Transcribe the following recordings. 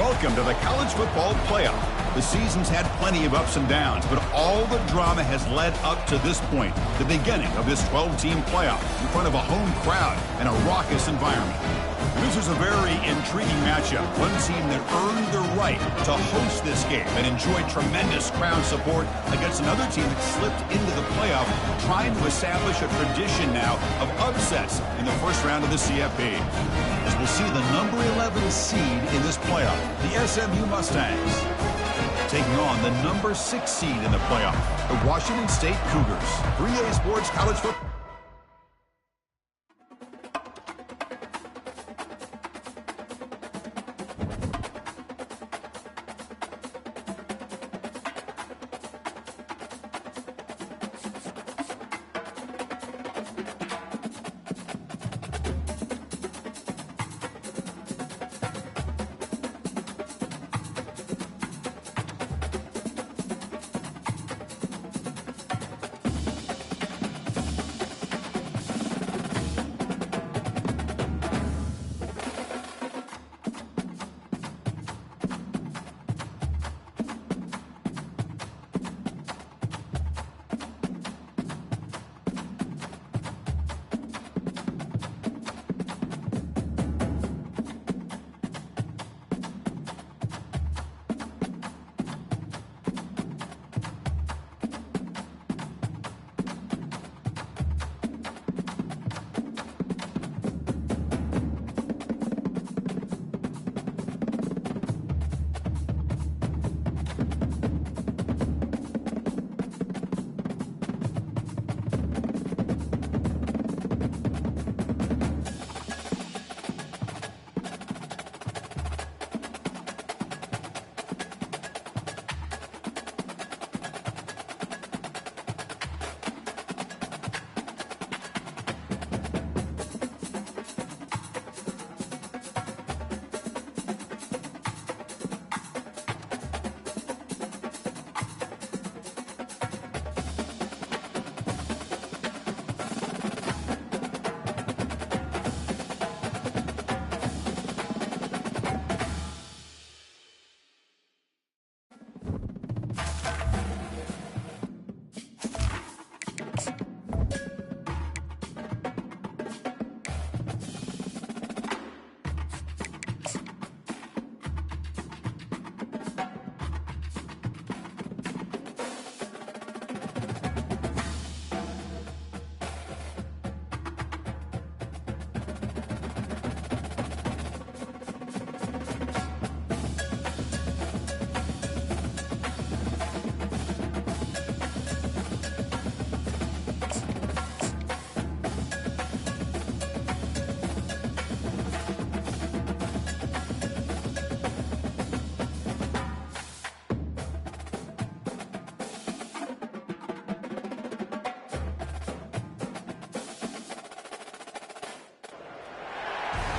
Welcome to the college football playoff. The season's had plenty of ups and downs, but all the drama has led up to this point, the beginning of this 12-team playoff in front of a home crowd and a raucous environment. This is a very intriguing matchup. One team that earned the right to host this game and enjoyed tremendous crowd support against another team that slipped into the playoff, trying to establish a tradition now of upsets in the first round of the CFB. As we'll see the number 11 seed in this playoff, the SMU Mustangs, taking on the number 6 seed in the playoff, the Washington State Cougars. 3A Sports College Football.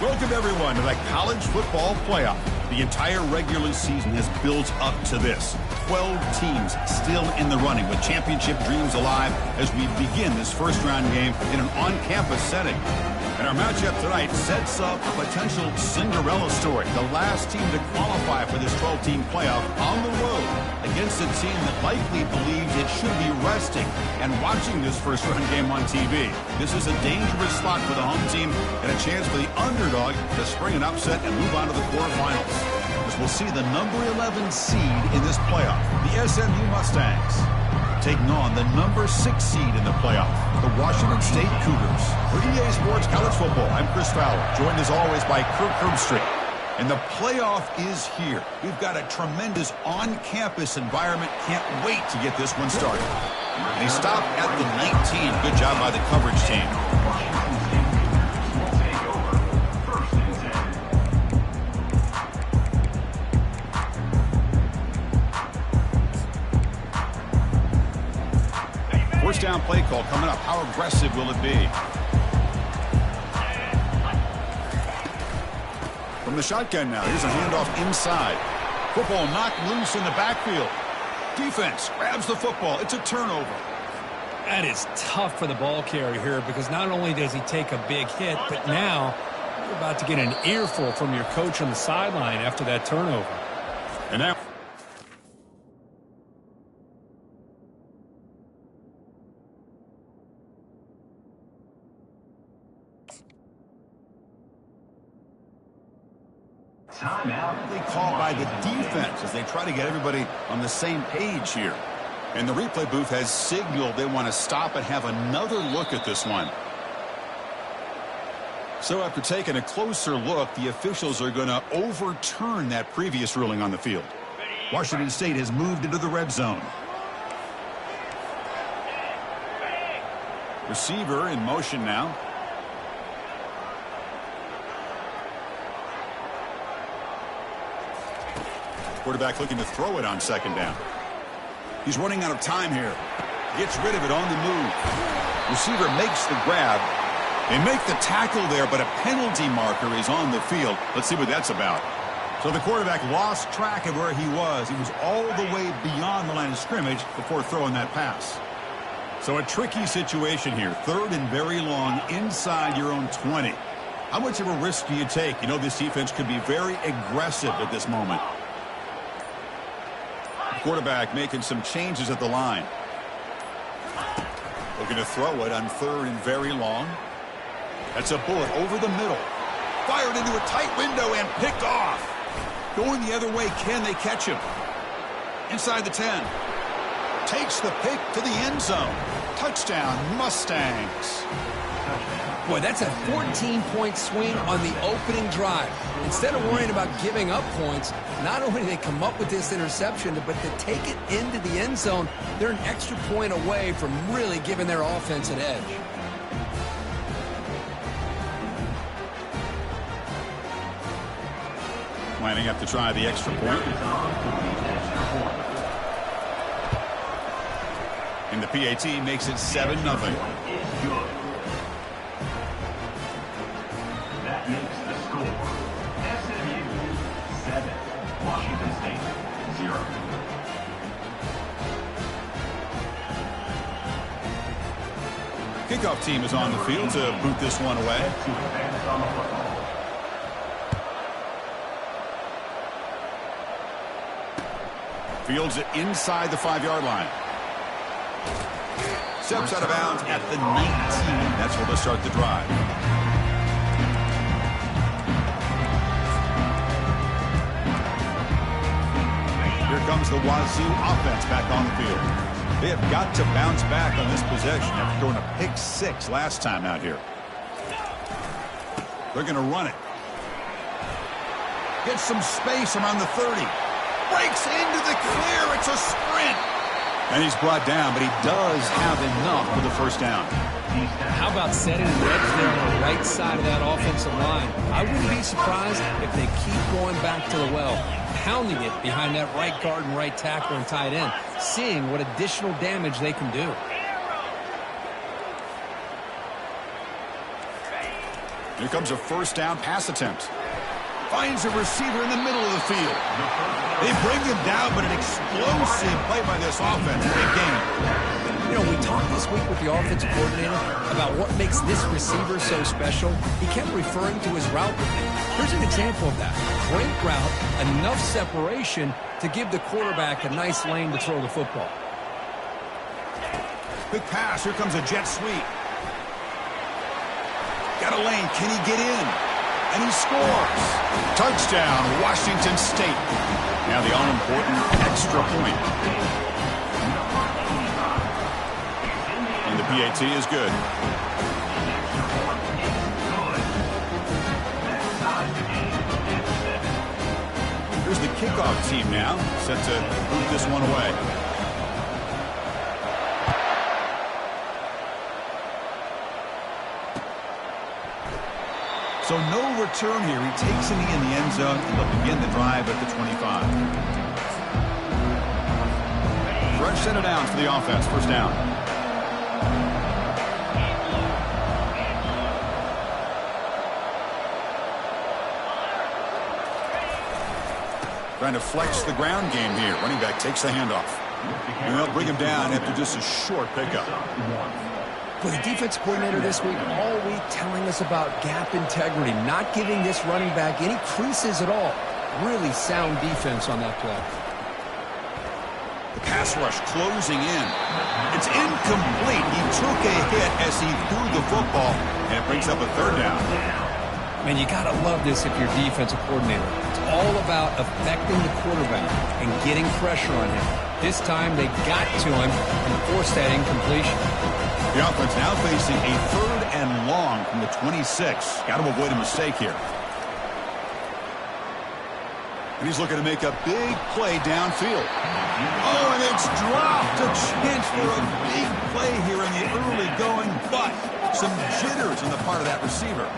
Welcome, everyone, to the college football playoff. The entire regular season has built up to this. 12 teams still in the running with championship dreams alive as we begin this first-round game in an on-campus setting. And our matchup tonight sets up a potential Cinderella story. The last team to qualify for this 12-team playoff on the road against a team that likely believes it should be resting and watching this first-round game on TV. This is a dangerous slot for the home team and a chance for the underdog to spring an upset and move on to the quarterfinals. As we'll see the number 11 seed in this playoff, the SMU Mustangs, taking on the number 6 seed in the playoff, the Washington State Cougars. For EA Sports College Football, I'm Chris Fowler, joined as always by Kirk Herbstreit. And the playoff is here. We've got a tremendous on-campus environment. Can't wait to get this one started. They stop at the 19. Good job by the coverage team. First down play call coming up. How aggressive will it be? From the shotgun now, here's a handoff inside. Football knocked loose in the backfield. Defense grabs the football. It's a turnover. That is tough for the ball carrier here because not only does he take a big hit, but now you're about about to get an earful from your coach on the sideline after that turnover. And now timeout called by the defense as they try to get everybody on the same page here. And the replay booth has signaled they want to stop and have another look at this one. So after taking a closer look, the officials are going to overturn that previous ruling on the field. Washington State has moved into the red zone. Receiver in motion now. Quarterback looking to throw it on second down. He's running out of time here. Gets rid of it on the move. Receiver makes the grab. They make the tackle there, but a penalty marker is on the field. Let's see what that's about. So the quarterback lost track of where he was. He was all the way beyond the line of scrimmage before throwing that pass. So a tricky situation here. Third and very long inside your own 20. How much of a risk do you take? You know this defense could be very aggressive at this moment. Quarterback making some changes at the line. Looking to throw it on third and very long. That's a bullet over the middle. Fired into a tight window and picked off. Going the other way, can they catch him? Inside the 10. Takes the pick to the end zone. Touchdown, Mustangs. Boy, that's a 14-point swing on the opening drive. Instead of worrying about giving up points, not only do they come up with this interception, but to take it into the end zone, they're an extra point away from really giving their offense an edge. Lining up to try the extra point. And the PAT makes it 7-0. That makes the score SMU 7, Washington State 0. Kickoff team is on the field to boot this one away. Fields it inside the 5-yard line. Steps out of bounds at the 19. That's where they'll start the drive. Here comes the Wazoo offense back on the field. They have got to bounce back on this possession after throwing a pick 6 last time out here. They're going to run it. Gets some space around the 30. Breaks into the clear. It's a sprint. And he's brought down, but he does have enough for the first down. How about setting the edge there on the right side of that offensive line? I wouldn't be surprised if they keep going back to the well, pounding it behind that right guard and right tackle and tight end, seeing what additional damage they can do. Here comes a first down pass attempt. Finds a receiver in the middle of the field. They bring him down, but an explosive play by this offense. Big game. You know, we talked this week with the offensive coordinator about what makes this receiver so special. He kept referring to his route running. Here's an example of that. Great route, enough separation to give the quarterback a nice lane to throw the football. Quick pass. Here comes a jet sweep. Got a lane. Can he get in? And he scores. Touchdown, Washington State. Now the all-important extra point. And the PAT is good. Here's the kickoff team now, set to boot this one away. So no return here. He takes a knee in the end zone, and they'll begin the drive at the 25. Fresh set of downs for the offense. First down. Trying to flex the ground game here. Running back takes the handoff. And they'll bring him down after just a short pickup. With the defense coordinator this week, all week telling us about gap integrity, not giving this running back any creases at all. Really sound defense on that play. The pass rush closing in. It's incomplete. He took a hit as he threw the football, and it brings up a third down. Man, you got to love this if you're defensive coordinator. It's all about affecting the quarterback and getting pressure on him. This time they got to him and forced that incompletion. The offense now facing a 3rd and long from the 26. Got to avoid a mistake here. And he's looking to make a big play downfield. Oh, and it's dropped. A chance for a big play here in the early going, but some jitters on the part of that receiver.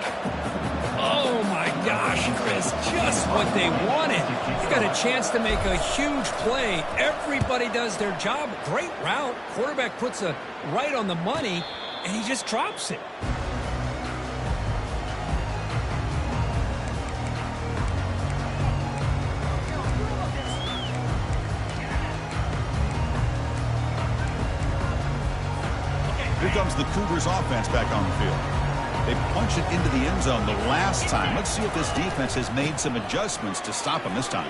Oh, my gosh, Chris, just what they wanted. You got a chance to make a huge play. Everybody does their job. Great route. Quarterback puts it right on the money, and he just drops it. Here comes the Cougars offense back on the field. They punch it into the end zone the last time. Let's see if this defense has made some adjustments to stop them this time.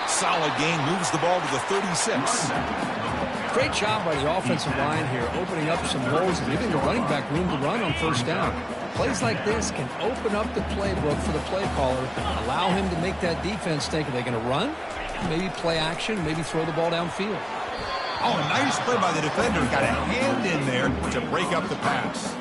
Solid gain, moves the ball to the 36. Great job by the offensive line here, opening up some holes and giving the running back room to run on first down. Plays like this can open up the playbook for the play caller, allow him to make that defense think, are they going to run? Maybe play action, maybe throw the ball downfield. Oh, nice play by the defender. Got a hand in there to break up the pass.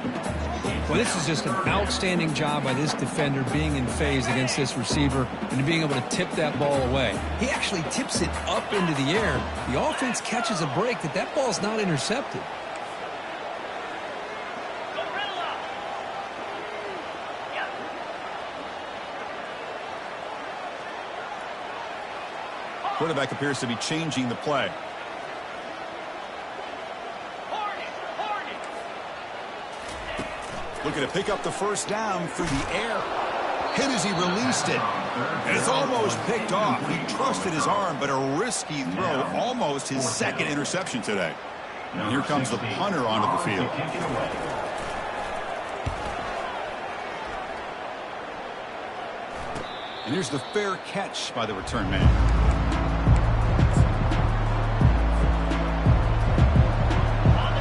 Well, this is just an outstanding job by this defender being in phase against this receiver and being able to tip that ball away. He actually tips it up into the air. The offense catches a break that ball's not intercepted. Quarterback appears to be changing the play. Looking to pick up the first down through the air. Hit as he released it. And it's almost picked off. He trusted his arm, but a risky throw. Almost his 2nd interception today. And here comes the punter onto the field. And here's the fair catch by the return man.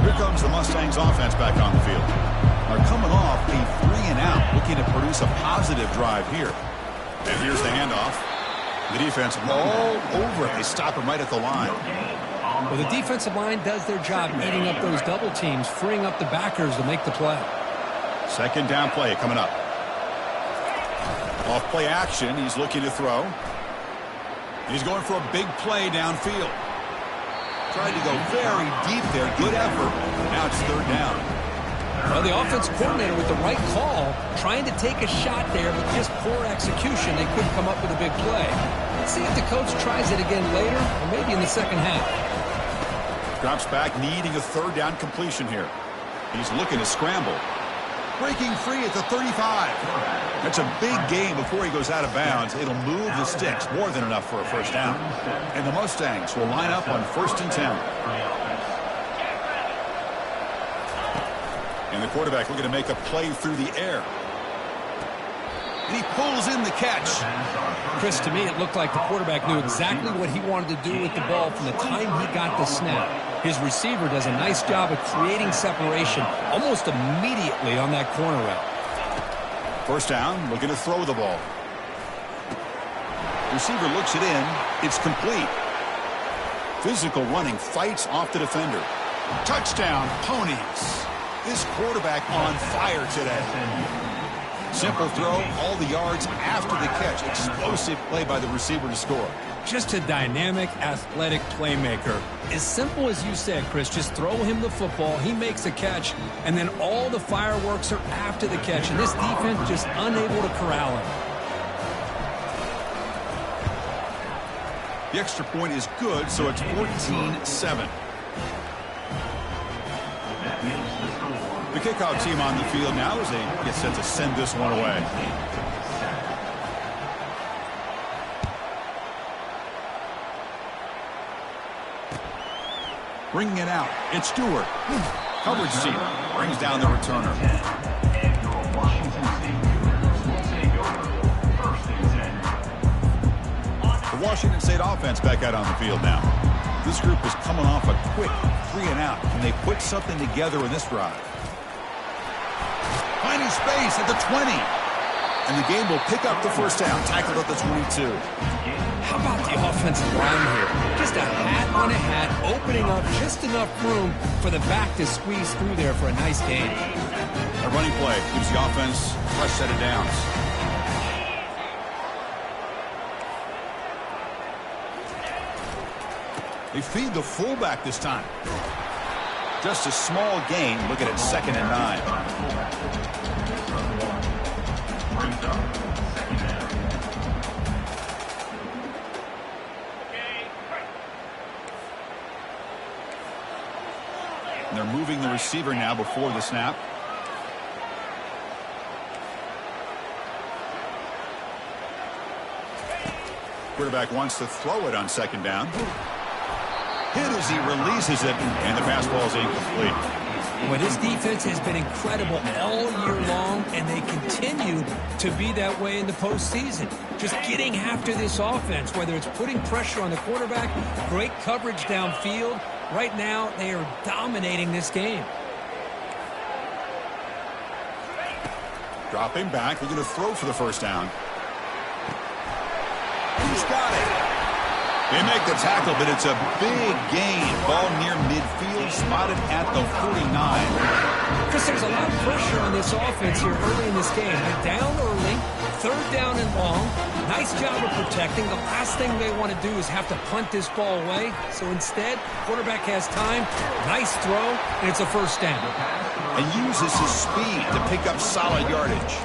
Here comes the Mustangs offense back on the field. Are coming off a 3-and-out, looking to produce a positive drive here. And here's the handoff. The defense all over it. They stop him right at the line. Well, the defensive line does their job eating up those double teams, freeing up the backers to make the play. 2nd down play coming up. Off play action, he's looking to throw. He's going for a big play downfield. Tried to go very deep there. Good effort. Now it's 3rd down. Well, the offense coordinator with the right call, trying to take a shot there, but just poor execution. They couldn't come up with a big play. Let's see if the coach tries it again later, or maybe in the second half. Drops back, needing a 3rd down completion here. He's looking to scramble. Breaking free at the 35. That's a big gain before he goes out of bounds. It'll move the sticks, more than enough for a first down. And the Mustangs will line up on 1st and 10. And the quarterback looking to make a play through the air. And he pulls in the catch. Chris, to me, it looked like the quarterback knew exactly what he wanted to do with the ball from the time he got the snap. His receiver does a nice job of creating separation almost immediately on that corner route. First down, looking to throw the ball. Receiver looks it in. It's complete. Physical running, fights off the defender. Touchdown, Ponies. This quarterback on fire today. Simple throw, all the yards after the catch. Explosive play by the receiver to score. Just a dynamic, athletic playmaker. As simple as you said, Chris, just throw him the football, he makes a catch, and then all the fireworks are after the catch, and this defense just unable to corral him. The extra point is good, so it's 14-7. The kickoff team on the field now as they get set to send this one away. Bringing it out, it's Stewart. Coverage team brings down the returner. And your Washington State Cougars will take over 1st and 10. The Washington State offense back out on the field now. This group is coming off a quick 3-and-out. Can they put something together in this drive? Finding space at the 20. And the game will pick up the first down. Tackled at the 22. How about the offensive line here? Just a hat on a hat, opening up just enough room for the back to squeeze through there for a nice gain. A running play gives the offense a fresh set of downs. They feed the fullback this time. Just a small gain. Looking at 2nd and 9. Brings up 2nd down. And they're moving the receiver now before the snap. Quarterback wants to throw it on 2nd down. Hit as he releases it, and the fastball is incomplete. Well, this defense has been incredible all year long, and they continue to be that way in the postseason. Just getting after this offense, whether it's putting pressure on the quarterback, great coverage downfield. Right now, they are dominating this game. Dropping back. They're going to throw for the first down. He's got it. They make the tackle, but it's a big gain. Ball near midfield, spotted at the 49. Chris, there's a lot of pressure on this offense here early in this game. They're down early, 3rd down and long. Nice job of protecting. The last thing they want to do is have to punt this ball away. So instead, quarterback has time. Nice throw, and it's a first down. And uses his speed to pick up solid yardage.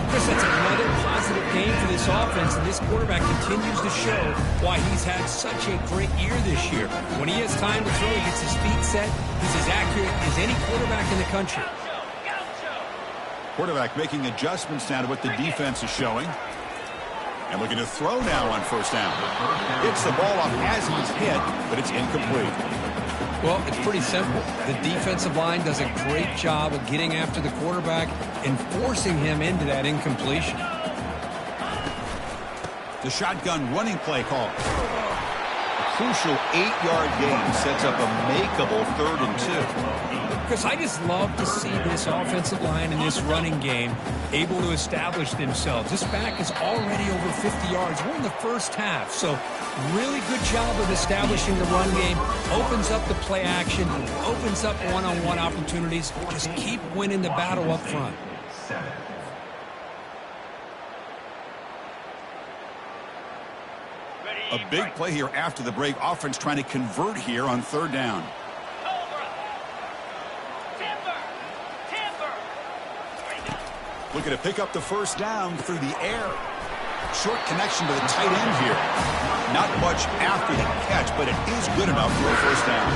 Chris, that's another positive game for this offense, and this quarterback continues to show why he's had such a great year this year. When he has time to throw, he gets his feet set. He's as accurate as any quarterback in the country. Quarterback making adjustments now to what the defense is showing. And looking to throw now on first down. Hits the ball off as he's hit, but it's incomplete. Well, it's pretty simple. The defensive line does a great job of getting after the quarterback and forcing him into that incompletion. The shotgun running play call. A crucial 8-yard gain sets up a makeable 3rd and 2. Chris, I just love to see this offensive line in this running game able to establish themselves. This back is already over 50 yards. We're in the first half, so really good job of establishing the run game. Opens up the play action, opens up one-on-one opportunities. Just keep winning the battle up front. 7. A big play here after the break. Offense trying to convert here on 3rd down. Looking to pick up the first down through the air. Short connection to the tight end here. Not much after the catch, but it is good enough for a first down.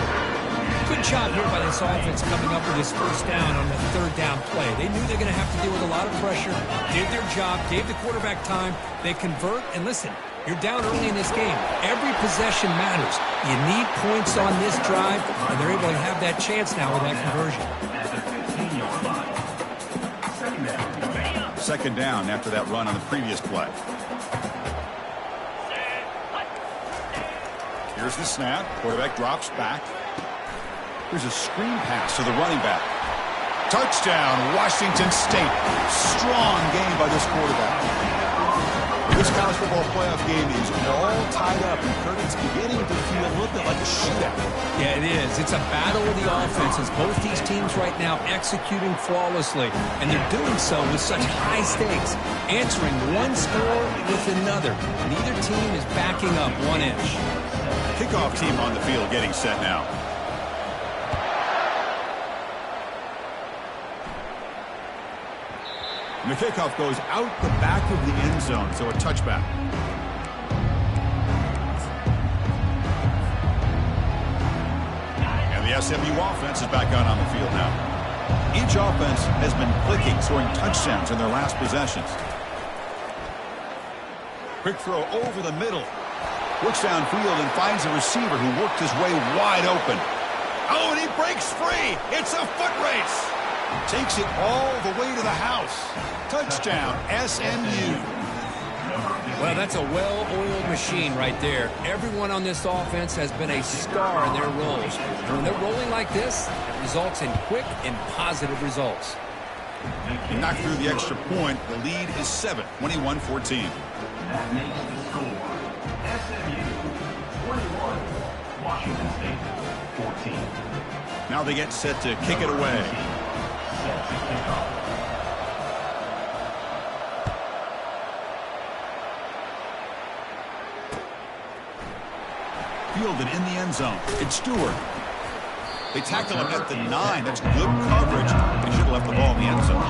Good job here by this offense coming up with this first down on the 3rd down play. They knew they're going to have to deal with a lot of pressure, did their job, gave the quarterback time. They convert, and listen, you're down early in this game. Every possession matters. You need points on this drive, and they're able to have that chance now with that conversion. At the 15-yard line. 2nd down. 2nd down after that run on the previous play. Here's the snap. Quarterback drops back. Here's a screen pass to the running back. Touchdown, Washington State. Strong game by this quarterback. This college football playoff game is all tied up, and Curtis beginning to feel a little bit like a shootout. Yeah, it is. It's a battle of the offenses. Both these teams right now executing flawlessly, and they're doing so with such high stakes, answering one score with another. Neither team is backing up 1 inch. Kickoff team on the field getting set now. And the kickoff goes out the back of the end zone, so a touchback. And the SMU offense is back out on the field now. Each offense has been clicking, scoring touchdowns in their last possessions. Quick throw over the middle. Works downfield and finds a receiver who worked his way wide open. Oh, and he breaks free. It's a foot race. Takes it all the way to the house. Touchdown, SMU. Well, that's a well-oiled machine right there. Everyone on this offense has been a star in their roles. And when they're rolling like this, it results in quick and positive results. Knocked through the extra point. The lead is 7, 21-14. That makes the score SMU 21, Washington State 14. Now they get set to kick it away. Set to kick off. Fielded in the end zone. It's Stewart. They tackle him at the 9. That's good coverage. They should have left the ball in the end zone.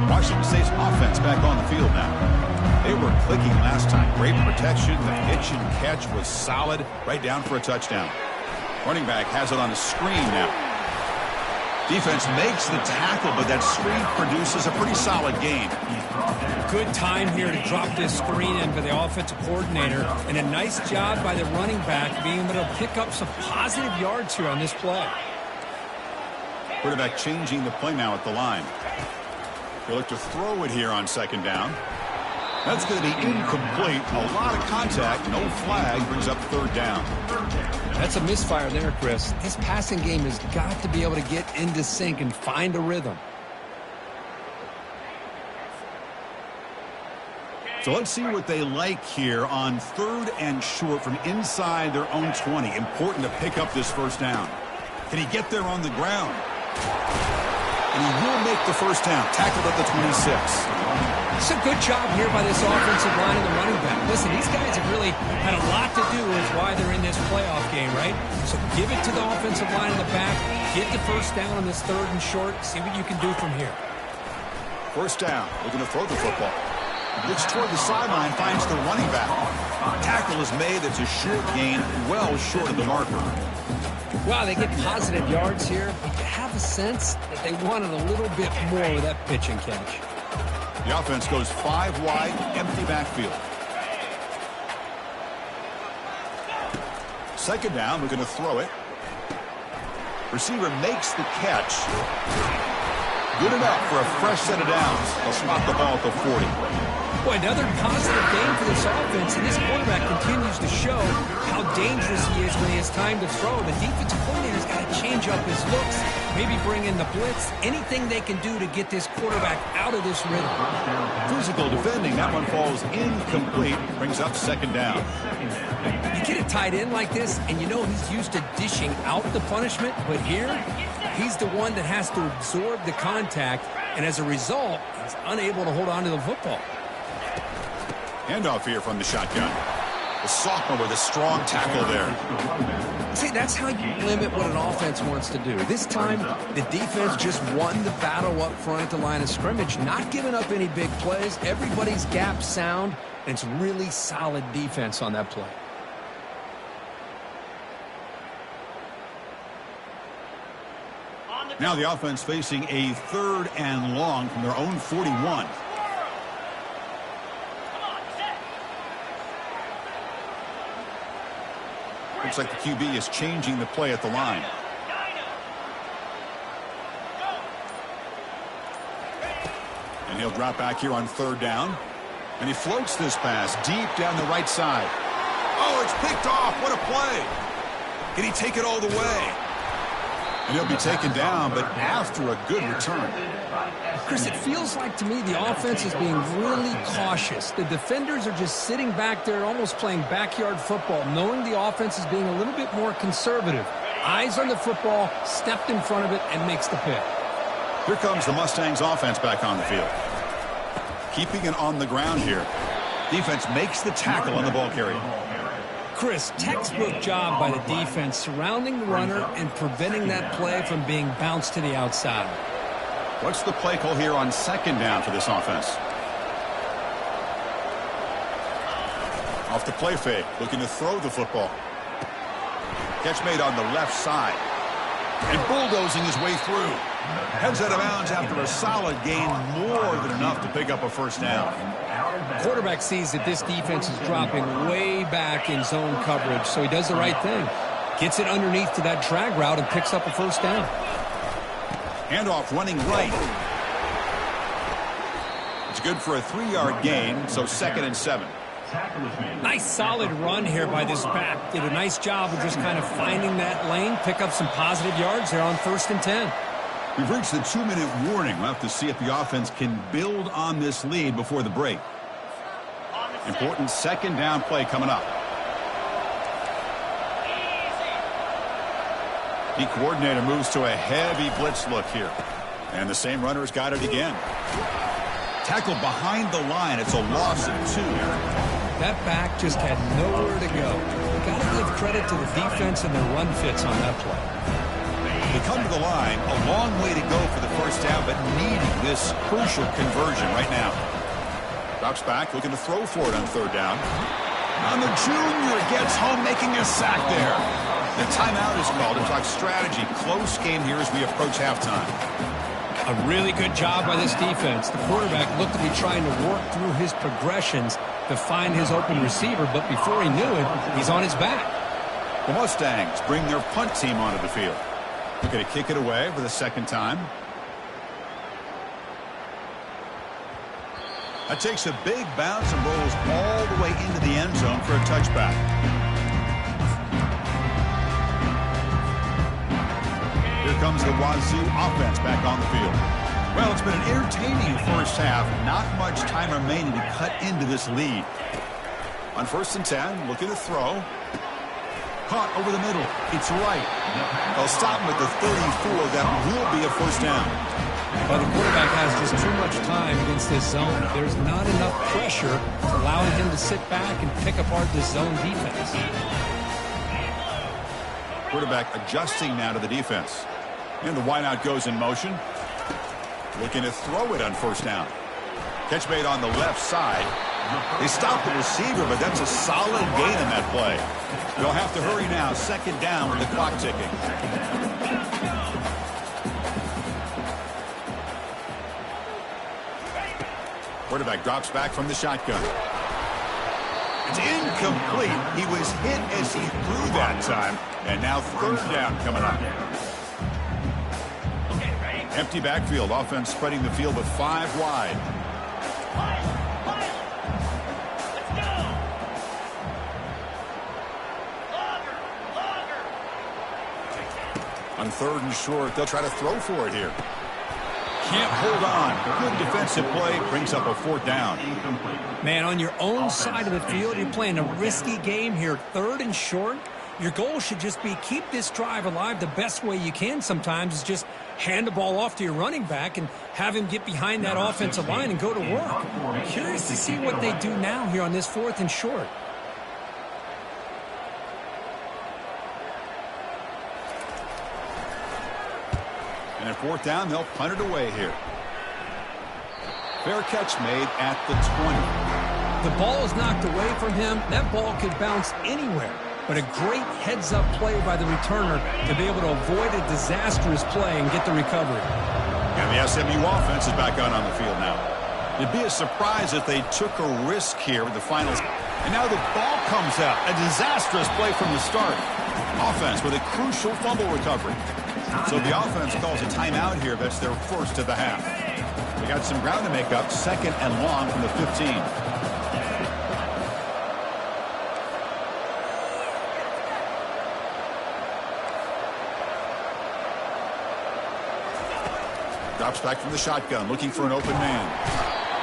Washington State's offense back on the field now. They were clicking last time. Great protection. The pitch and catch was solid. Right down for a touchdown. Running back has it on a screen now. Defense makes the tackle, but that screen produces a pretty solid gain. Good time here to drop this screen in for the offensive coordinator, and a nice job by the running back being able to pick up some positive yards here on this play. Quarterback changing the play now at the line. He'll look to throw it here on second down. That's going to be incomplete. A lot of contact. No flag. Brings up third down. That's a misfire there, Chris. This passing game has got to be able to get into sync and find a rhythm. So let's see what they like here on 3rd and short from inside their own 20. Important to pick up this first down. Can he get there on the ground? And he will make the first down. Tackled at the 26. It's a good job here by this offensive line and the running back. Listen, these guys have really had a lot to do with why they're in this playoff game, right? So give it to the offensive line in the back. Get the first down on this 3rd and short. See what you can do from here. First down. Looking to throw the football. Looks toward the sideline, finds the running back. Tackle is made. It's a short gain, well short of the marker. Wow, they get positive yards here. But you have a sense that they wanted a little bit more with that pitch and catch. The offense goes 5 wide, empty backfield. Second down, looking to throw it. Receiver makes the catch. Good enough for a fresh set of downs. They'll spot the ball at the 40. Boy, another positive game for this offense, and this quarterback continues to show how dangerous he is when he has time to throw. The defensive coordinator's got to change up his looks, maybe bring in the blitz, anything they can do to get this quarterback out of this rhythm. Physical defending, that one falls incomplete, brings up second down. You get a tight end like this, and you know he's used to dishing out the punishment, but here, he's the one that has to absorb the contact, and as a result, he's unable to hold on to the football. Handoff here from the shotgun. The sophomore with a strong tackle there. See, that's how you limit what an offense wants to do. This time, the defense just won the battle up front at the line of scrimmage, not giving up any big plays. Everybody's gap sound, and it's really solid defense on that play. Now the offense facing a 3rd and long from their own 41. Looks like the QB is changing the play at the line. And he'll drop back here on 3rd down. And he floats this pass deep down the right side. Oh, it's picked off. What a play. Can he take it all the way? And he'll be taken down, but after a good return. Chris, it feels like to me the offense is being really cautious. The defenders are just sitting back there almost playing backyard football, knowing the offense is being a little bit more conservative. Eyes on the football, stepped in front of it, and makes the pick. Here comes the Mustangs offense back on the field. Keeping it on the ground here. Defense makes the tackle on the ball carrier. Chris, textbook job by the defense surrounding the runner and preventing that play from being bounced to the outside. What's the play call here on second down for this offense? Off the play fake, looking to throw the football. Catch made on the left side. And bulldozing his way through. Heads out of bounds after a solid gain, more than enough to pick up a first down. Quarterback sees that this defense is dropping way back in zone coverage, so he does the right thing. Gets it underneath to that drag route and picks up a first down. Handoff running right. It's good for a 3-yard gain, so 2nd and 7. Nice solid run here by this back. Did a nice job of just kind of finding that lane, pick up some positive yards there on 1st and 10. We've reached the 2-minute warning. We'll have to see if the offense can build on this lead before the break. Important 2nd down play coming up. The coordinator moves to a heavy blitz look here. And the same runner's got it again. Tackled behind the line. It's a loss of 2. That back just had nowhere to go. Got to give credit to the defense and their run fits on that play. They come to the line, a long way to go for the first down, but needing this crucial conversion right now. Drops back, looking to throw for it on 3rd down. On the junior, gets home, making a sack there. The timeout is called to talk strategy. Close game here as we approach halftime. A really good job by this defense. The quarterback looked to be trying to work through his progressions to find his open receiver, but before he knew it, he's on his back. The Mustangs bring their punt team onto the field. Looking to kick it away for the 2nd time. That takes a big bounce and rolls all the way into the end zone for a touchback. Here comes the Wazoo offense back on the field. Well, it's been an entertaining first half. Not much time remaining to cut into this lead. On 1st and 10, looking to throw. Caught over the middle. It's right. They'll stop him at the 34. That will be a first down. But the quarterback has just too much time against this zone. There's not enough pressure allowing him to sit back and pick apart this zone defense. Quarterback adjusting now to the defense. And the wideout goes in motion. Looking to throw it on 1st down. Catch made on the left side. They stop the receiver, but that's a solid gain in that play. They'll have to hurry now. 2nd down with the clock ticking. Quarterback drops back from the shotgun. It's incomplete. He was hit as he threw that time. And now 3rd down coming up. Empty backfield. Offense spreading the field with 5 wide. On 3rd and short, they'll try to throw for it here. Can't hold on. Good defensive play. Brings up a 4th down. Man, on your own side of the field, you're playing a risky game here. 3rd and short. Your goal should just be keep this drive alive. The best way you can sometimes is just hand the ball off to your running back and have him get behind that offensive line and go to work. Curious to see what they do now here on this 4th and short. And at 4th down, they'll punt it away here. Fair catch made at the 20. The ball is knocked away from him. That ball could bounce anywhere. But a great heads-up play by the returner to be able to avoid a disastrous play and get the recovery. And the SMU offense is back on the field now. It'd be a surprise if they took a risk here with the finals. And now the ball comes out. A disastrous play from the start. Offense with a crucial fumble recovery. So the offense calls a timeout here. That's their 1st of the half. They got some ground to make up. 2nd and long from the 15. Drops back from the shotgun, looking for an open man.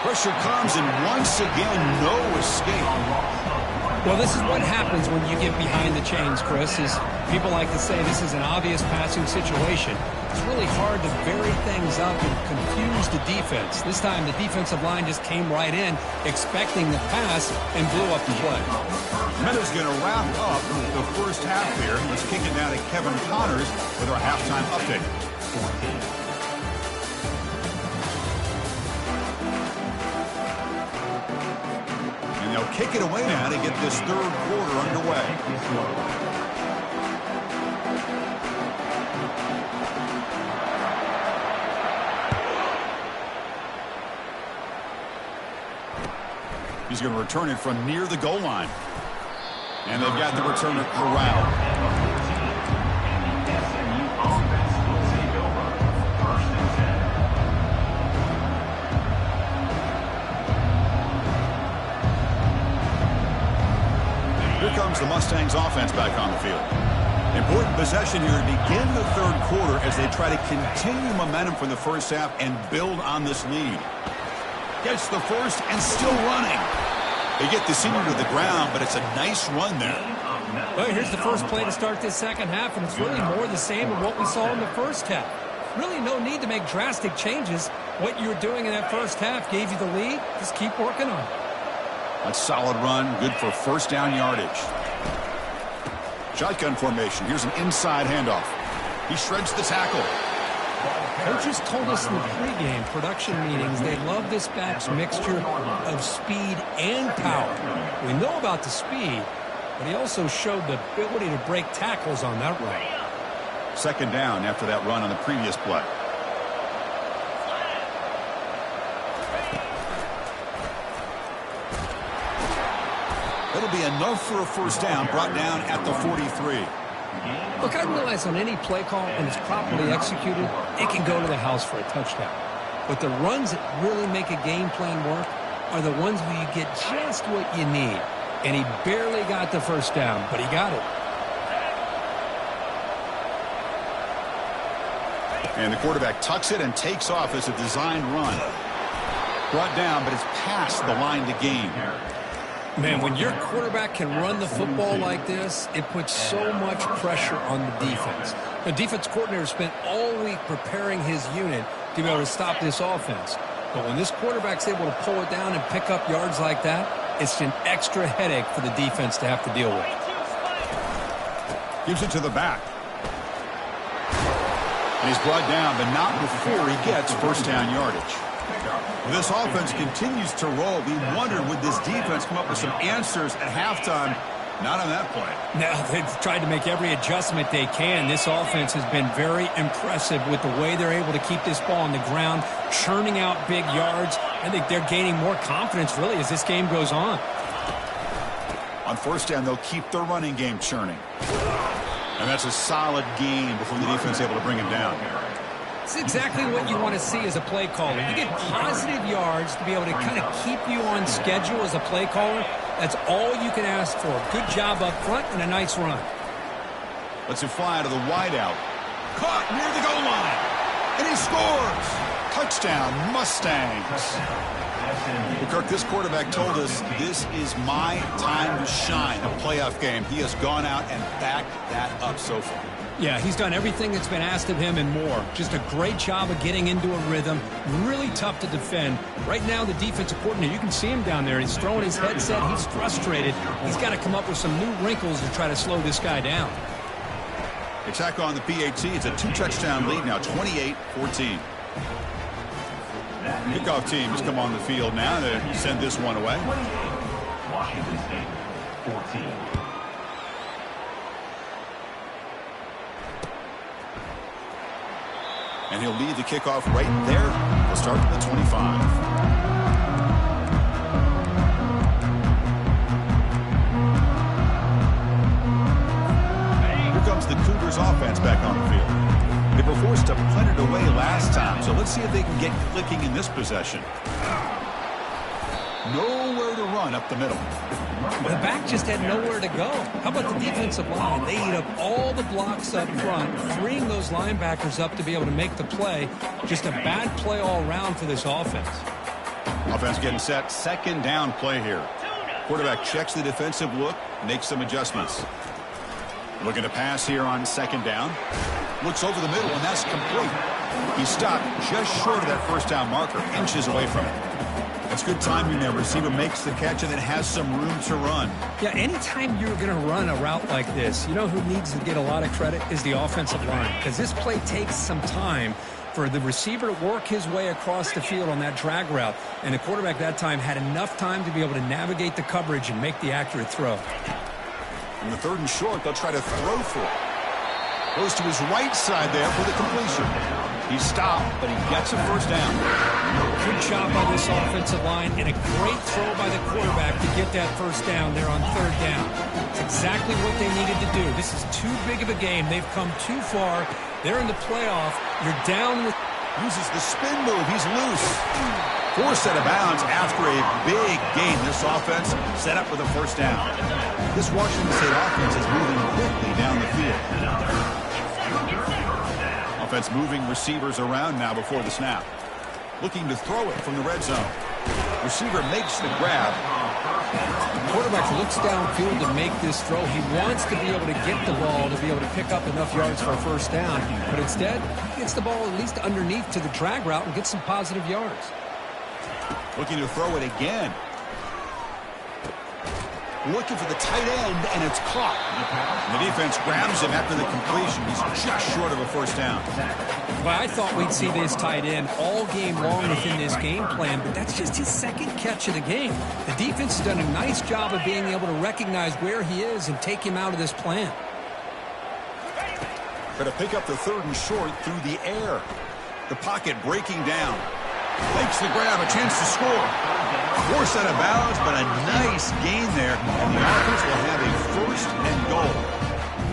Pressure comes, and once again, no escape. Well, this is what happens when you get behind the chains, Chris, is people like to say this is an obvious passing situation. It's really hard to vary things up and confuse the defense. This time, the defensive line just came right in, expecting the pass, and blew up the play. Meadows going to wrap up the first half here. Let's kick it now to Kevin Connors with our halftime update. They'll kick it away now to get this 3rd quarter underway. He's going to return it from near the goal line. And they've got the returner corralled. Here comes the Mustangs offense back on the field. Important possession here to begin the third quarter as they try to continue momentum from the first half and build on this lead. Gets the first and still running. They get the senior to the ground, but it's a nice run there. Well, here's the first play to start this second half, and it's really more the same of what we saw in the first half. Really no need to make drastic changes. What you were doing in that first half gave you the lead. Just keep working on it. A solid run, good for first down yardage. Shotgun formation. Here's an inside handoff. He shreds the tackle. Coaches told us in the pregame production meetings they love this back's mixture of speed and power. We know about the speed, but he also showed the ability to break tackles on that run. Second down after that run on the previous play. It'll be enough for a first down, brought down at the 43. Look, I realize on any play call, when it's properly executed, it can go to the house for a touchdown. But the runs that really make a game plan work are the ones where you get just what you need. And he barely got the first down, but he got it. And the quarterback tucks it and takes off as a designed run. Brought down, but it's past the line to gain. Man, when your quarterback can run the football like this, it puts so much pressure on the defense. The defense coordinator spent all week preparing his unit to be able to stop this offense. But when this quarterback's able to pull it down and pick up yards like that, it's an extra headache for the defense to have to deal with. Gives it to the back. And he's brought down, but not before he gets first down yardage. This offense continues to roll. We wondered, would this defense come up with some answers at halftime? Not on that play. Now, they've tried to make every adjustment they can. This offense has been very impressive with the way they're able to keep this ball on the ground, churning out big yards. I think they're gaining more confidence, really, as this game goes on. On first down, they'll keep their running game churning. And that's a solid gain before the defense is able to bring him down. It's exactly what you want to see as a play caller. You get positive yards to be able to kind of keep you on schedule as a play caller. That's all you can ask for. Good job up front and a nice run. Lets it fly to the wideout. Caught near the goal line. And he scores. Touchdown, Mustangs. Well, Kirk, this quarterback told us this is my time to shine, a playoff game. He has gone out and backed that up so far. Yeah, he's done everything that's been asked of him and more. Just a great job of getting into a rhythm. Really tough to defend. Right now, the defensive coordinator, you can see him down there. He's throwing his headset. He's frustrated. He's got to come up with some new wrinkles to try to slow this guy down. Attack on the PAT. It's a 2-touchdown lead now, 28-14. Kickoff team has come on the field now to send this one away. Washington State, 14. And he'll lead the kickoff right there. We'll start at the 25. Here comes the Cougars offense back on the field. They were forced to punt it away last time, so let's see if they can get clicking in this possession. Nowhere to run up the middle. The back just had nowhere to go. How about the defensive line? They eat up all the blocks up front, freeing those linebackers up to be able to make the play. Just a bad play all around for this offense. Offense getting set. Second down play here. Quarterback checks the defensive look, makes some adjustments. Looking to pass here on second down. Looks over the middle, and that's complete. He stopped just short of that first down marker, inches away from it. That's good timing there. Receiver makes the catch and then has some room to run. Yeah, anytime you're going to run a route like this, you know who needs to get a lot of credit is the offensive line. Because this play takes some time for the receiver to work his way across the field on that drag route. And the quarterback that time had enough time to be able to navigate the coverage and make the accurate throw. In the third and short, they'll try to throw for it. Goes to his right side there for the completion. He's stopped, but he gets a first down. Good job by this offensive line and a great throw by the quarterback to get that first down there on third down. It's exactly what they needed to do. This is too big of a game. They've come too far. They're in the playoff. You're down with... Uses the spin move. He's loose. Forced out of bounds after a big gain. This offense set up with a first down. This Washington State offense is moving quickly down the field. Offense moving receivers around now before the snap. Looking to throw it from the red zone. Receiver makes the grab. The quarterback looks downfield to make this throw. He wants to be able to get the ball to be able to pick up enough yards for a first down. But instead, he gets the ball at least underneath to the drag route and gets some positive yards. Looking to throw it again. Looking for the tight end, and it's caught. And the defense grabs him after the completion. He's just short of a first down. Well, I thought we'd see this tight end all game long within this game plan, but that's just his second catch of the game. The defense has done a nice job of being able to recognize where he is and take him out of this plan. Going to pick up the third and short through the air. The pocket breaking down. Makes the grab, a chance to score. Forced out of bounds, but a nice gain there. And the offense will have a first and goal.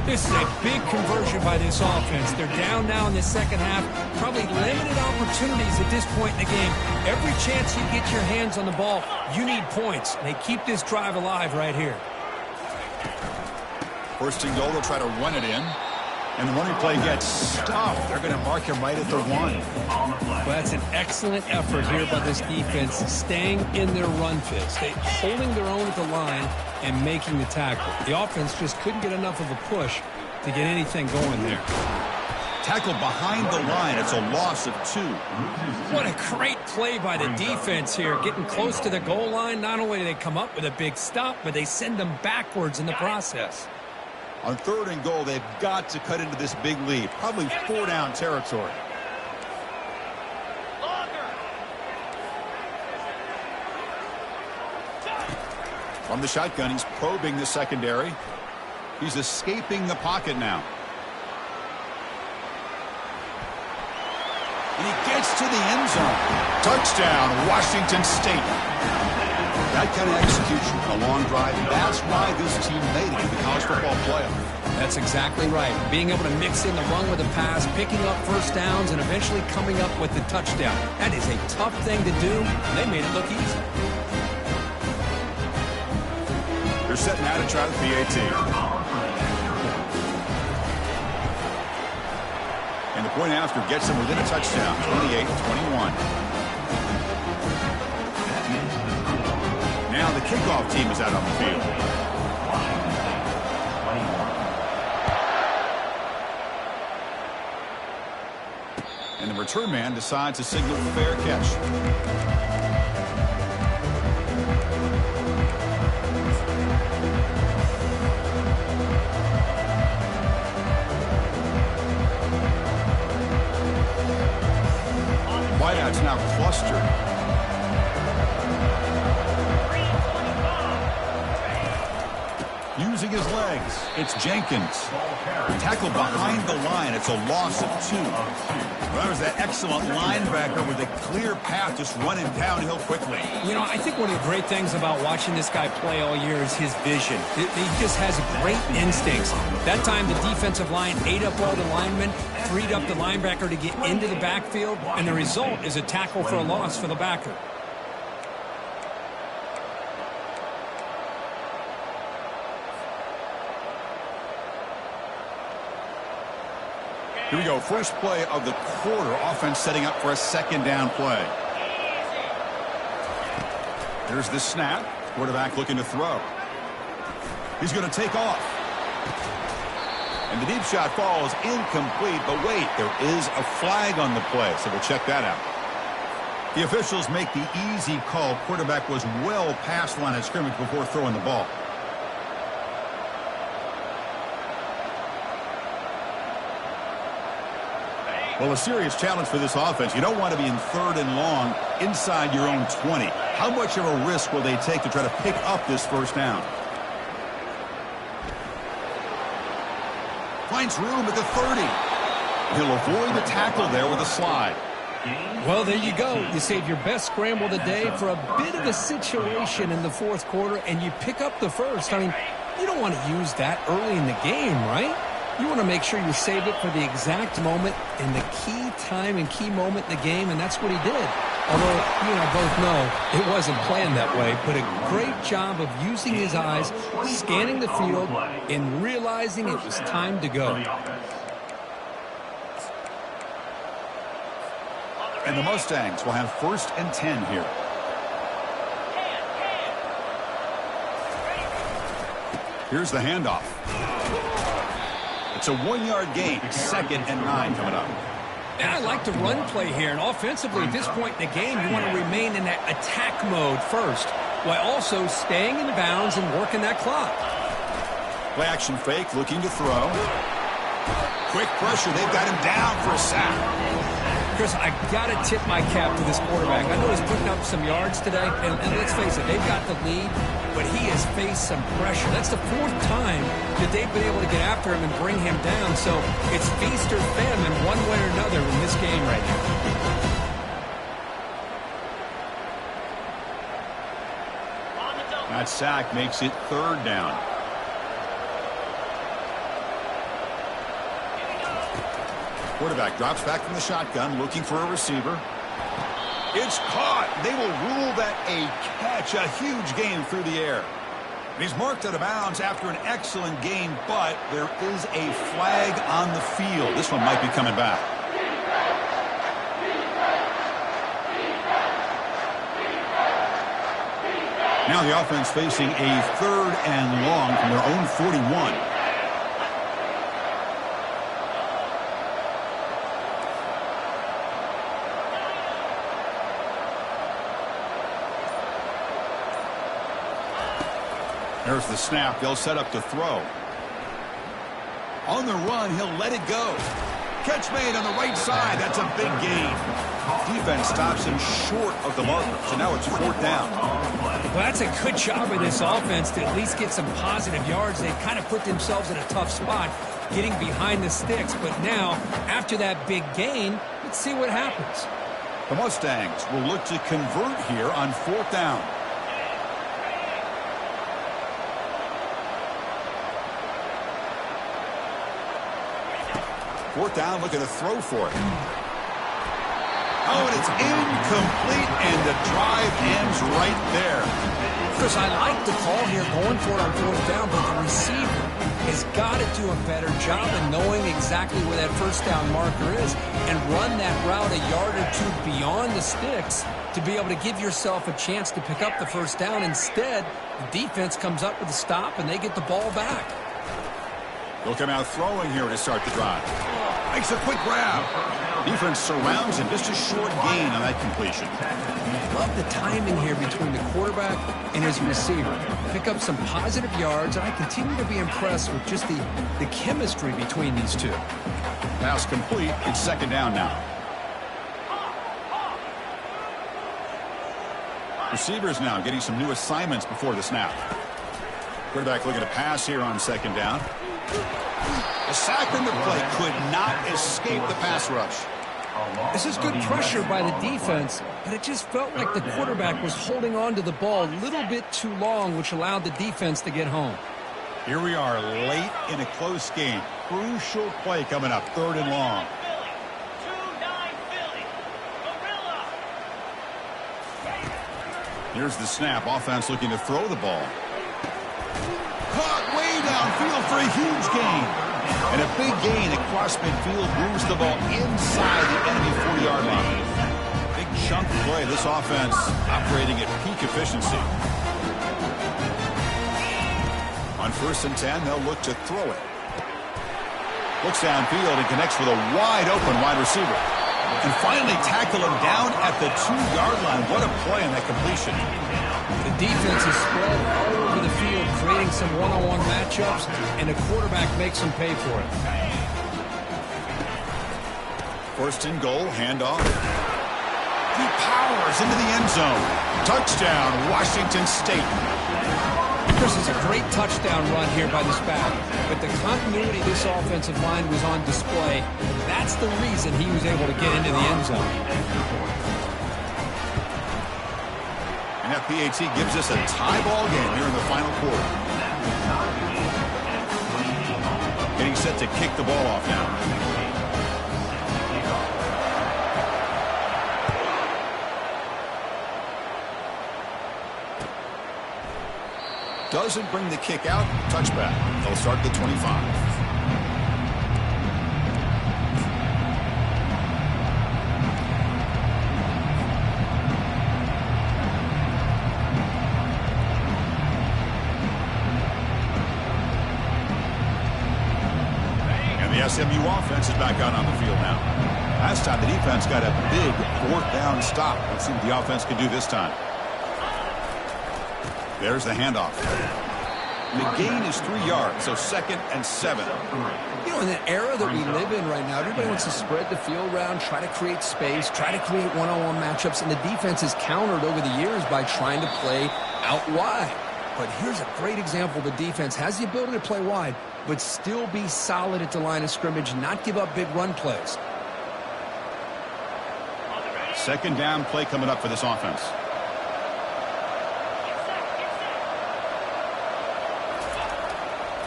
This is a big conversion by this offense. They're down now in the second half. Probably limited opportunities at this point in the game. Every chance you get your hands on the ball, you need points. They keep this drive alive right here. First and goal, they'll try to run it in. And the running play gets stuffed. They're going to mark him right at the 1. Well, that's an excellent effort here by this defense, staying in their run fist. Holding their own at the line and making the tackle. The offense just couldn't get enough of a push to get anything going there. Tackle behind the line. It's a loss of 2. What a great play by the defense here. Getting close to the goal line, not only do they come up with a big stop, but they send them backwards in the process. On third and goal, they've got to cut into this big lead. Probably 4-down territory. From the shotgun, he's probing the secondary. He's escaping the pocket now. And he gets to the end zone. Touchdown, Washington State. That kind of execution, a long drive, that's why this team made it to the college football playoff. That's exactly right. Being able to mix in the run with the pass, picking up first downs, and eventually coming up with the touchdown. That is a tough thing to do, and they made it look easy. They're setting out to try the PAT. And the point after gets them within a touchdown, 28-21. Now the kickoff team is out on the field. And the return man decides to signal fair catch. Wideout's now clustered. Using his legs, it's Jenkins. Tackle behind the line. It's a loss of 2. Well, there's that excellent linebacker with a clear path just running downhill quickly. You know, I think one of the great things about watching this guy play all year is his vision. He just has great instincts. That time, the defensive line ate up all the linemen, freed up the linebacker to get into the backfield, and the result is a tackle for a loss for the backer. Here we go. First play of the quarter. Offense setting up for a second down play. Here's the snap. Quarterback looking to throw. He's going to take off. And the deep shot falls incomplete. But wait, there is a flag on the play. So we'll check that out. The officials make the easy call. Quarterback was well past the line of scrimmage before throwing the ball. Well, a serious challenge for this offense. You don't want to be in third and long inside your own 20. How much of a risk will they take to try to pick up this first down? Finds room at the 30. He'll avoid the tackle there with a slide. Well, there you go. You save your best scramble of the day for a bit of a situation in the fourth quarter, and you pick up the first. I mean, you don't want to use that early in the game, right? You want to make sure you save it for the exact moment and the key time and key moment in the game, and that's what he did. Although, you and I both know it wasn't planned that way, but a great job of using his eyes, scanning the field, and realizing it was time to go. And the Mustangs will have 1st and 10 here. Here's the handoff. It's a 1-yard gain. 2nd and 9 coming up. And I like the run play here. And offensively, at this point in the game, you want to remain in that attack mode first, while also staying in bounds and working that clock. Play action fake, looking to throw. Quick pressure. They've got him down for a sack. Chris, I got to tip my cap to this quarterback. I know he's putting up some yards today, and let's face it, they've got the lead, but he has faced some pressure. That's the 4th time that they've been able to get after him and bring him down. So it's feast or famine one way or another in this game right now. That sack makes it 3rd down. Quarterback drops back from the shotgun, looking for a receiver. It's caught. They will rule that a catch, a huge gain through the air. And he's marked out of bounds after an excellent game, but there is a flag on the field. This one might be coming back. Now the offense facing a 3rd and long from their own 41. There's the snap. They'll set up to throw. On the run, he'll let it go. Catch made on the right side. That's a big gain. Defense stops him short of the marker. So now it's 4th down. Well, that's a good job of this offense to at least get some positive yards. They've kind of put themselves in a tough spot getting behind the sticks. But now, after that big gain, let's see what happens. The Mustangs will look to convert here on 4th down. Fourth down, looking to throw for it. Oh, and it's incomplete, and the drive ends right there. Chris, I like the call here, going for it on 4th down, but the receiver has got to do a better job of knowing exactly where that 1st down marker is and run that route a yard or 2 beyond the sticks to be able to give yourself a chance to pick up the 1st down. Instead, the defense comes up with a stop, and they get the ball back. They'll come out throwing here to start the drive. Makes a quick grab. Defense surrounds him. Just a short gain on that completion. Love the timing here between the quarterback and his receiver. Pick up some positive yards, and I continue to be impressed with just the chemistry between these two. Pass complete. It's 2nd down now. Receivers now getting some new assignments before the snap. Quarterback looking to pass here on 2nd down. The sack in the play could not escape the pass rush. This is good pressure by the defense, but it just felt like the quarterback was holding on to the ball a little bit too long, which allowed the defense to get home. Here we are late in a close game. Crucial play coming up, 3rd and long. Here's the snap. Offense looking to throw the ball. Caught way downfield for a huge gain. And a big gain across midfield moves the ball inside the enemy 40-yard line. Big chunk play. This offense operating at peak efficiency. On 1st and 10, they'll look to throw it. Looks downfield and connects with a wide-open wide receiver. And finally tackle him down at the 2-yard line. What a play on that completion. The defense is spread all over the field, creating some one-on-one matchups, and the quarterback makes them pay for it. 1st and goal, handoff. He powers into the end zone. Touchdown, Washington State. Chris, is a great touchdown run here by this back, but the continuity of this offensive line was on display. That's the reason he was able to get into the end zone. And that PAT gives us a tie ball game here in the final quarter. Getting set to kick the ball off now. Doesn't bring the kick out. Touchback. They'll start the 25. And the SMU offense is back out on the field now. Last time the defense got a big fourth down stop. Let's see what the offense can do this time. There's the handoff. The gain is 3 yards, so 2nd and 7. You know, in the era that we live in right now, everybody wants to spread the field around, try to create space, try to create one-on-one matchups, and the defense has countered over the years by trying to play out wide. But here's a great example. The defense has the ability to play wide, but still be solid at the line of scrimmage, not give up big run plays. 2nd down play coming up for this offense.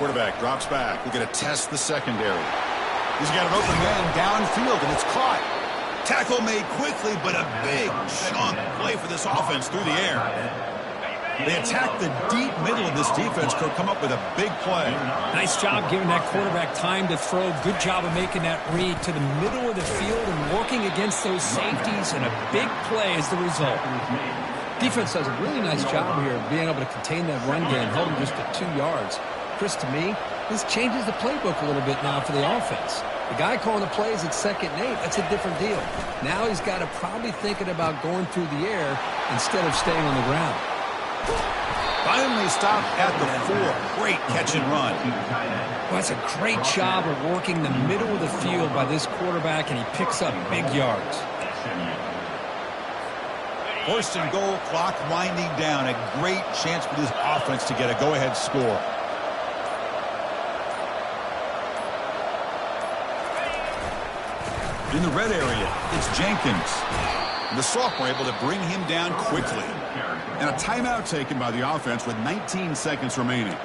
Quarterback drops back. We're going to test the secondary. He's got an open man downfield, and it's caught. Tackle made quickly, but a big chunk play for this offense through the air. They attack the deep middle of this defense, could come up with a big play. Nice job giving that quarterback time to throw. Good job of making that read to the middle of the field and working against those safeties, and a big play is the result. Defense does a really nice job here of being able to contain that run game, held him just at 2 yards. Chris, to me, this changes the playbook a little bit now for the offense. The guy calling the plays at 2nd and 8, that's a different deal. Now he's got to probably thinking about going through the air instead of staying on the ground. Finally stopped at the 4. Great catch and run. Well, that's a great job of working the middle of the field by this quarterback, and he picks up big yards. 1st and goal, clock winding down. A great chance for this offense to get a go-ahead score. In the red area, it's Jenkins. The sophomore able to bring him down quickly. And a timeout taken by the offense with 19 seconds remaining.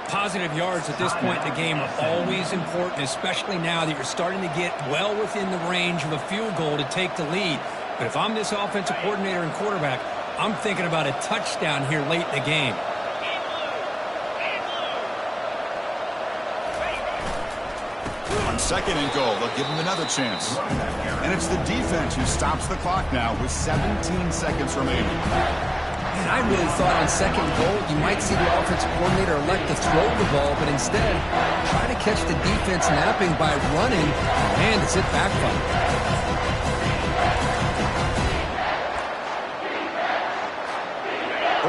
Positive yards at this point in the game are always important, especially now that you're starting to get well within the range of a field goal to take the lead. But if I'm this offensive coordinator and quarterback, I'm thinking about a touchdown here late in the game. On 2nd and goal, they'll give him another chance. And it's the defense who stops the clock now with 17 seconds remaining. And I really thought on 2nd goal you might see the offensive coordinator elect to throw the ball, but instead try to catch the defense napping by running. Man, does it backfire.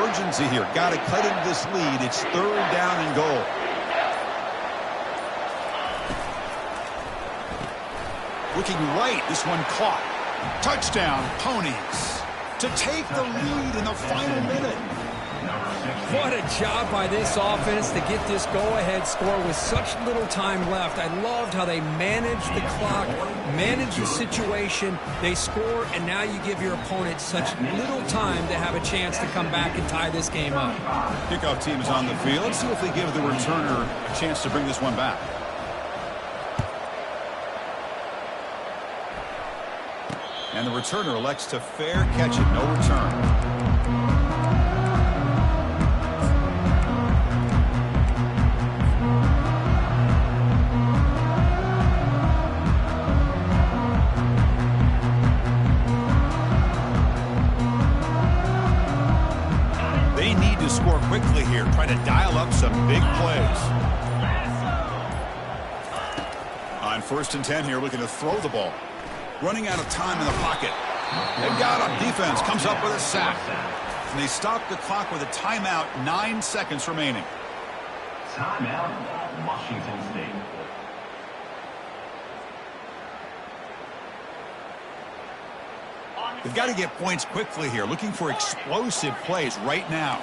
Urgency here. Got to cut into this lead. It's 3rd down and goal. Looking right, this one caught. Touchdown, Ponies. To take the lead in the final minute. What a job by this offense to get this go-ahead score with such little time left. I loved how they managed the clock, managed the situation. They score, and now you give your opponent such little time to have a chance to come back and tie this game up. Kickoff team is on the field. Let's see if they give the returner a chance to bring this one back. And the returner elects to fair catch it, no return. They need to score quickly here, try to dial up some big plays. On 1st and 10 here, looking to throw the ball. Running out of time in the pocket. They got up. Defense comes up with a sack. And they stop the clock with a timeout. 9 seconds remaining. Timeout, Washington State. They've got to get points quickly here. Looking for explosive plays right now.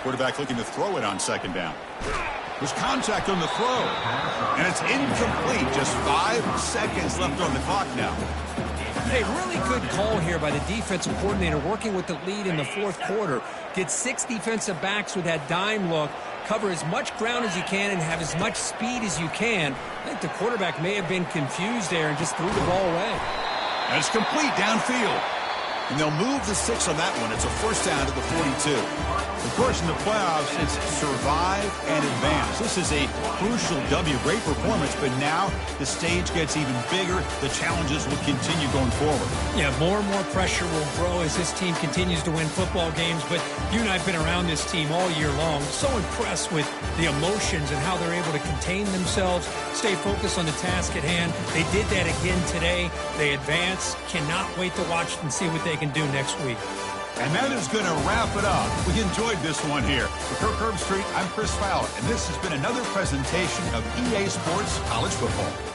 Quarterback looking to throw it on second down. There's contact on the throw. And it's incomplete. Just 5 seconds left on the clock now. Hey, really good call here by the defensive coordinator working with the lead in the fourth quarter. Get 6 defensive backs with that dime look. Cover as much ground as you can and have as much speed as you can. I think the quarterback may have been confused there and just threw the ball away. And it's complete downfield. And they'll move the 6 on that one. It's a first down to the 42. Of course, in the playoffs, it's survive and advance. This is a crucial W. Great performance, but now the stage gets even bigger. The challenges will continue going forward. Yeah, more and more pressure will grow as this team continues to win football games. But you and I have been around this team all year long. So impressed with the emotions and how they're able to contain themselves, stay focused on the task at hand. They did that again today. They advance. Cannot wait to watch and see what they can do next week. And that is going to wrap it up. We enjoyed this one here. For Kirk Herbstreit, I'm Chris Fowler, and this has been another presentation of EA Sports College Football.